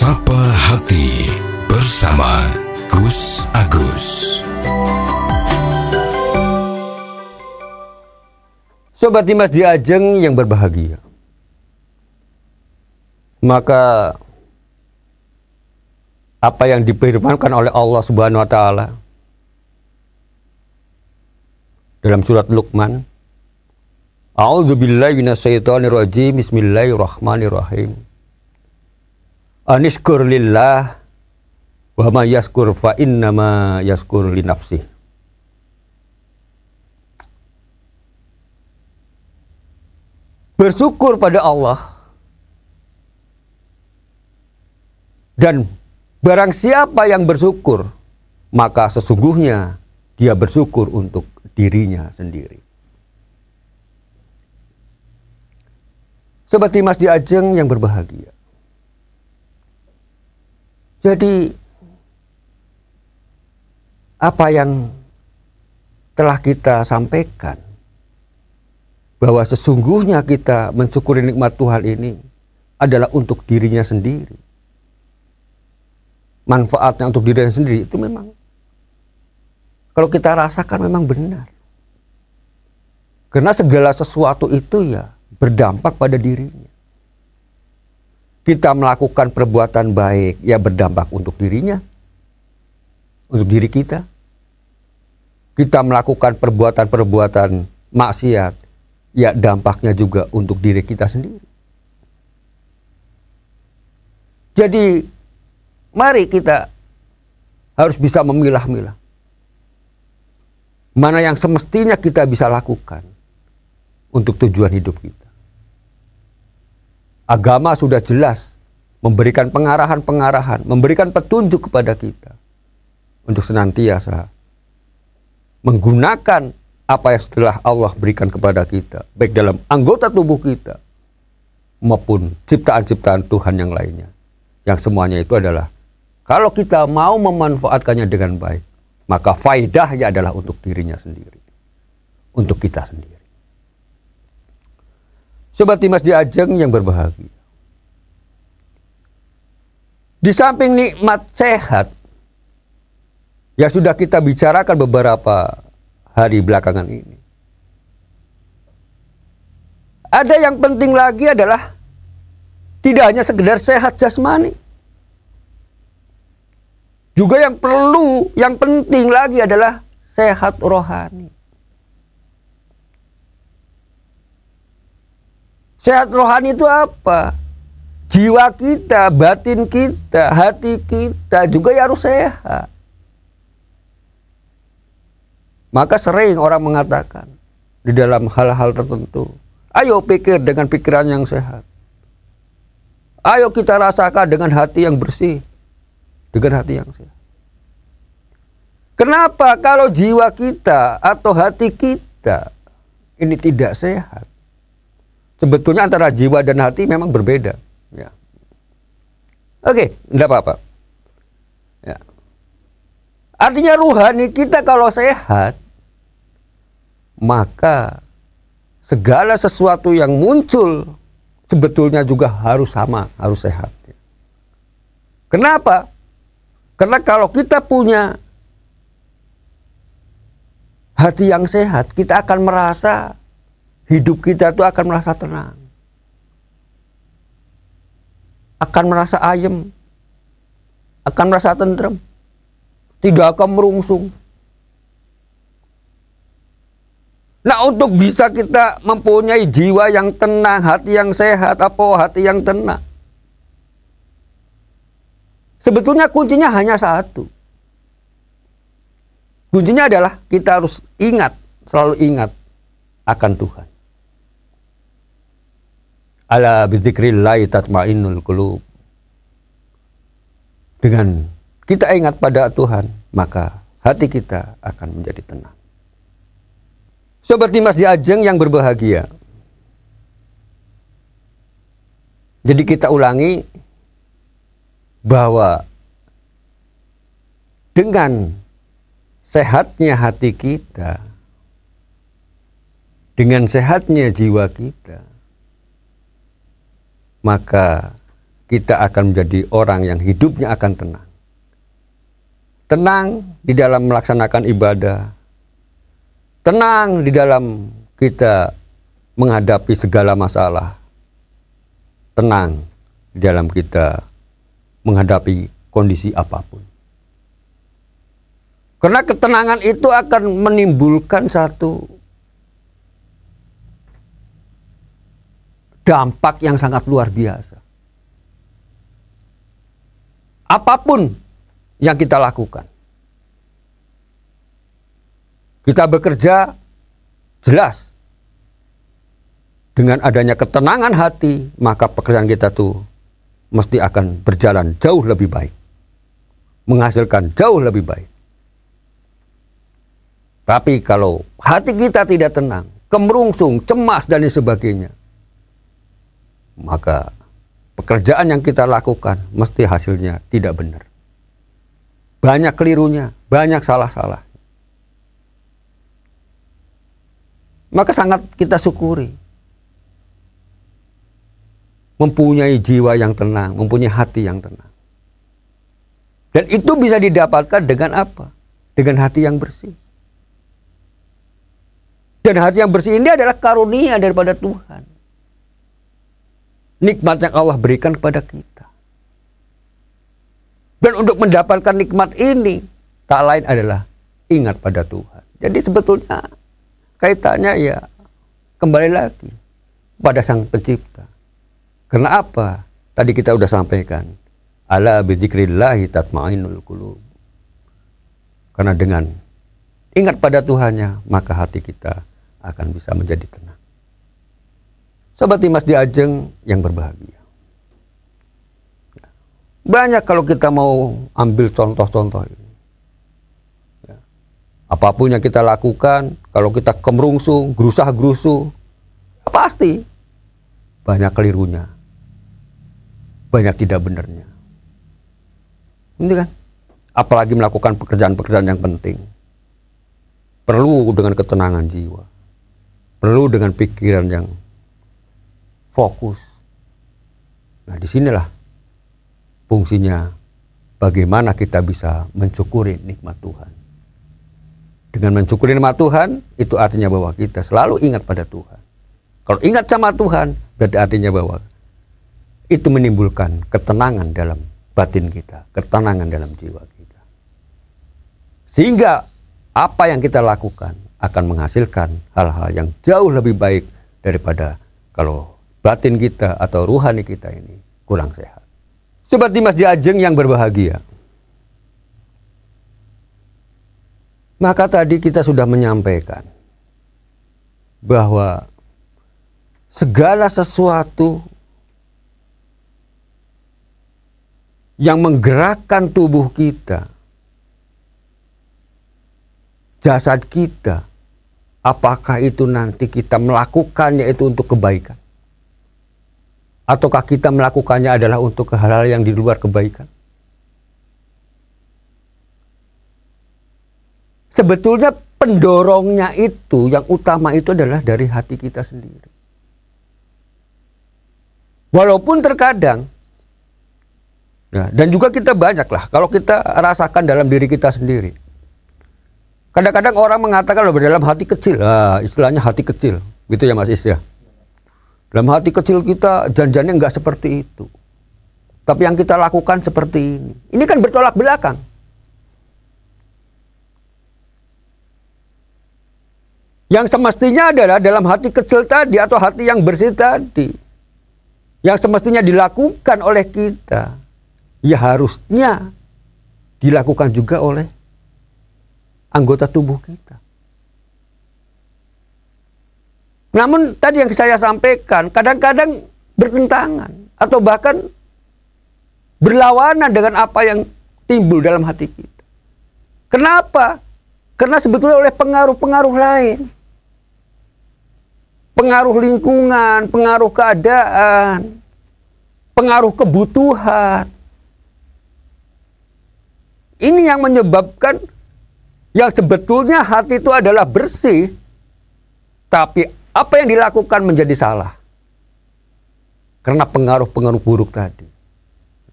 Sapa Hati bersama Gus Agus. Sobat Dimas di Ajeng yang berbahagia, maka apa yang difirmankan oleh Allah Subhanahu wa taala dalam surat Luqman, A'udzubillahi minasyaitonirrajim, bismillahirrahmanirrahim. Anishkur lillah wa ma yaskur fa innama yaskur li nafsih. Bersyukur pada Allah, dan barang siapa yang bersyukur, maka sesungguhnya dia bersyukur untuk dirinya sendiri. Sobat Dimas di Ajeng yang berbahagia, jadi apa yang telah kita sampaikan, bahwa sesungguhnya kita mensyukuri nikmat Tuhan ini adalah untuk dirinya sendiri. Manfaatnya untuk dirinya sendiri itu memang, kalau kita rasakan, memang benar. Karena segala sesuatu itu ya berdampak pada dirinya. Kita melakukan perbuatan baik, ya berdampak untuk dirinya, untuk diri kita. Kita melakukan perbuatan-perbuatan maksiat, ya dampaknya juga untuk diri kita sendiri. Jadi mari kita harus bisa memilah-milah mana yang semestinya kita bisa lakukan untuk tujuan hidup kita. Agama sudah jelas memberikan pengarahan-pengarahan, memberikan petunjuk kepada kita untuk senantiasa menggunakan apa yang telah Allah berikan kepada kita, baik dalam anggota tubuh kita maupun ciptaan-ciptaan Tuhan yang lainnya. Yang semuanya itu adalah, kalau kita mau memanfaatkannya dengan baik, maka faedahnya adalah untuk dirinya sendiri, untuk kita sendiri. Sobat Dimas di Ajeng yang berbahagia, di samping nikmat sehat yang sudah kita bicarakan beberapa hari belakangan ini, ada yang penting lagi adalah tidak hanya sekedar sehat jasmani, juga yang perlu, yang penting lagi adalah sehat rohani. Sehat rohani itu apa? Jiwa kita, batin kita, hati kita juga ya harus sehat. Maka sering orang mengatakan di dalam hal-hal tertentu, ayo pikir dengan pikiran yang sehat. Ayo kita rasakan dengan hati yang bersih, dengan hati yang sehat. Kenapa kalau jiwa kita atau hati kita ini tidak sehat? Sebetulnya antara jiwa dan hati memang berbeda. Ya. Oke, tidak apa-apa. Ya. Artinya rohani kita kalau sehat, maka segala sesuatu yang muncul sebetulnya juga harus sama, harus sehat. Kenapa? Karena kalau kita punya hati yang sehat, kita akan merasa hidup kita itu akan merasa tenang, akan merasa ayem, akan merasa tentrem, tidak akan merungsung. Nah, untuk bisa kita mempunyai jiwa yang tenang, hati yang sehat, hati yang tenang, sebetulnya kuncinya hanya satu. Kuncinya adalah kita harus ingat, selalu ingat akan Tuhan. Ala bidzikrillahi tatmainnul qulub. Dengan kita ingat pada Tuhan, maka hati kita akan menjadi tenang. Sobat Dimas di Ajeng yang berbahagia, jadi kita ulangi bahwa dengan sehatnya hati kita, dengan sehatnya jiwa kita, maka kita akan menjadi orang yang hidupnya akan tenang. Tenang di dalam melaksanakan ibadah. Tenang di dalam kita menghadapi segala masalah. Tenang di dalam kita menghadapi kondisi apapun. Karena ketenangan itu akan menimbulkan satu dampak yang sangat luar biasa. Apapun yang kita lakukan. Kita bekerja jelas. Dengan adanya ketenangan hati, maka pekerjaan kita tuh mesti akan berjalan jauh lebih baik. Menghasilkan jauh lebih baik. Tapi kalau hati kita tidak tenang, kemerungsung, cemas dan sebagainya, maka pekerjaan yang kita lakukan mesti hasilnya tidak benar. Banyak kelirunya, banyak salah-salah. Maka sangat kita syukuri. Mempunyai jiwa yang tenang, mempunyai hati yang tenang. Dan itu bisa didapatkan dengan apa? Dengan hati yang bersih. Dan hati yang bersih ini adalah karunia daripada Tuhan. Nikmat yang Allah berikan kepada kita. Dan untuk mendapatkan nikmat ini, tak lain adalah ingat pada Tuhan. Jadi sebetulnya kaitannya ya kembali lagi pada Sang Pencipta. Karena apa? Tadi kita sudah sampaikan. Ala bidzikrillahi tatma'innul qulub. Karena dengan ingat pada Tuhannya, maka hati kita akan bisa menjadi tenang. Sobat Dimas Diajeng yang berbahagia. Banyak kalau kita mau ambil contoh-contoh ini. Apapun yang kita lakukan, kalau kita kemerungsung, gerusah-gerusu, pasti banyak kelirunya. Banyak tidak benarnya. Ini kan? Apalagi melakukan pekerjaan-pekerjaan yang penting. Perlu dengan ketenangan jiwa. Perlu dengan pikiran yang fokus. Nah, disinilah fungsinya bagaimana kita bisa mensyukuri nikmat Tuhan. Dengan mensyukuri nikmat Tuhan, itu artinya bahwa kita selalu ingat pada Tuhan. Kalau ingat sama Tuhan, berarti artinya bahwa itu menimbulkan ketenangan dalam batin kita, ketenangan dalam jiwa kita. Sehingga apa yang kita lakukan akan menghasilkan hal-hal yang jauh lebih baik daripada kalau batin kita atau ruhani kita ini kurang sehat. Sobat Dimas Diajeng yang berbahagia. Maka tadi kita sudah menyampaikan bahwa segala sesuatu yang menggerakkan tubuh kita, jasad kita, apakah itu nanti kita melakukannya itu untuk kebaikan? Ataukah kita melakukannya adalah untuk hal-hal yang di luar kebaikan? Sebetulnya pendorongnya itu, yang utama itu adalah dari hati kita sendiri. Walaupun terkadang, nah, dan juga kita banyaklah, kalau kita rasakan dalam diri kita sendiri. Kadang-kadang orang mengatakan bahwa dalam hati kecil, istilahnya hati kecil, gitu ya Mas Is ya. Dalam hati kecil kita janjinya enggak seperti itu. Tapi yang kita lakukan seperti ini. Ini kan bertolak belakang. Yang semestinya adalah dalam hati kecil tadi atau hati yang bersih tadi. Yang semestinya dilakukan oleh kita. Ya harusnya dilakukan juga oleh anggota tubuh kita. Namun tadi yang saya sampaikan kadang-kadang bertentangan atau bahkan berlawanan dengan apa yang timbul dalam hati kita. Kenapa? Karena sebetulnya oleh pengaruh-pengaruh lain. Pengaruh lingkungan, pengaruh keadaan, pengaruh kebutuhan. Ini yang menyebabkan yang sebetulnya hati itu adalah bersih, tapi apa yang dilakukan menjadi salah. Karena pengaruh-pengaruh buruk tadi.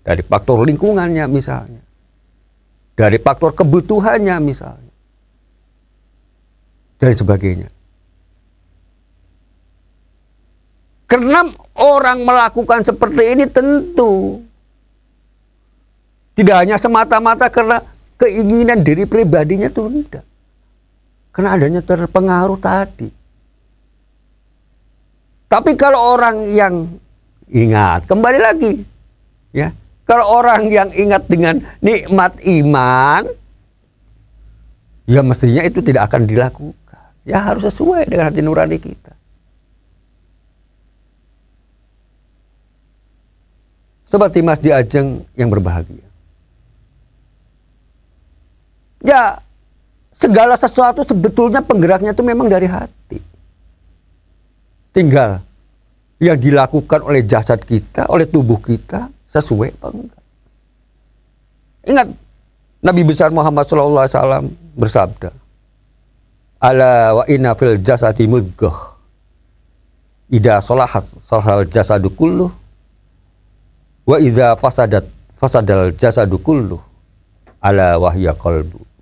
dari faktor lingkungannya misalnya, dari faktor kebutuhannya misalnya, dan sebagainya. Karena orang melakukan seperti ini tentu tidak hanya semata-mata karena keinginan diri pribadinya itu tidak. Karena adanya terpengaruh tadi. Tapi kalau orang yang ingat, kembali lagi, ya, kalau orang yang ingat dengan nikmat iman, ya mestinya itu tidak akan dilakukan. Ya harus sesuai dengan hati nurani kita. Sobat Timas di Ajeng yang berbahagia. Ya, segala sesuatu sebetulnya penggeraknya itu memang dari hati. Tinggal yang dilakukan oleh jasad kita, oleh tubuh kita, sesuai apa enggak. Ingat, Nabi besar Muhammad SAW bersabda, "Ala wa inna fil jasadi mudghah. Idza shalahat shalahal jasadu kulluh. Wa idza fasadat fasadal jasadu kulluh. Ala wahya qalbu."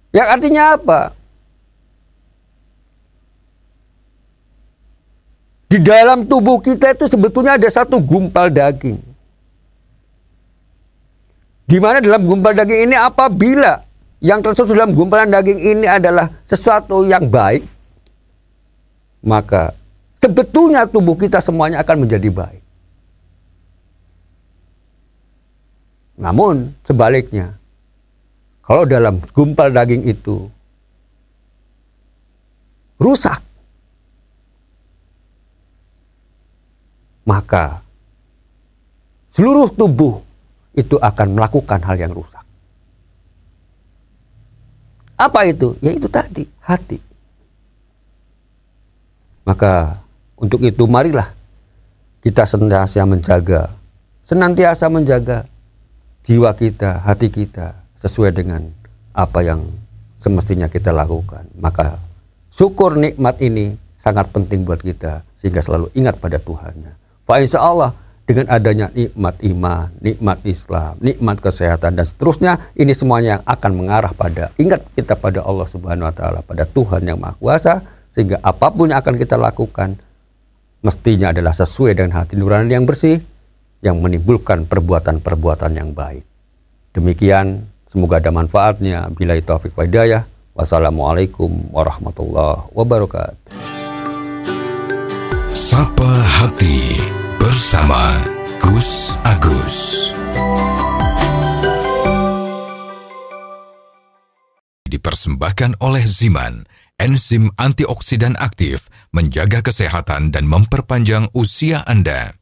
Yang artinya apa? Di dalam tubuh kita itu sebetulnya ada satu gumpal daging. Di mana dalam gumpal daging ini apabila yang tersusun dalam gumpalan daging ini adalah sesuatu yang baik, maka sebetulnya tubuh kita semuanya akan menjadi baik. Namun sebaliknya, kalau dalam gumpal daging itu rusak, maka seluruh tubuh itu akan melakukan hal yang rusak. Apa itu? Ya itu tadi, hati. Maka untuk itu marilah kita senantiasa menjaga jiwa kita, hati kita sesuai dengan apa yang semestinya kita lakukan. Maka syukur nikmat ini sangat penting buat kita sehingga selalu ingat pada Tuhannya. Fa insya Allah dengan adanya nikmat iman, nikmat Islam, nikmat kesehatan dan seterusnya, ini semuanya yang akan mengarah pada ingat kita pada Allah Subhanahu wa taala, pada Tuhan yang Maha Kuasa, sehingga apapun yang akan kita lakukan mestinya adalah sesuai dengan hati nurani yang bersih yang menimbulkan perbuatan-perbuatan yang baik. Demikian, semoga ada manfaatnya. Billahi taufiq wal hidayah. Wassalamualaikum warahmatullahi wabarakatuh. Sapa Hati bersama Gus Agus. Dipersembahkan oleh Ziman, enzim antioksidan aktif, menjaga kesehatan dan memperpanjang usia Anda.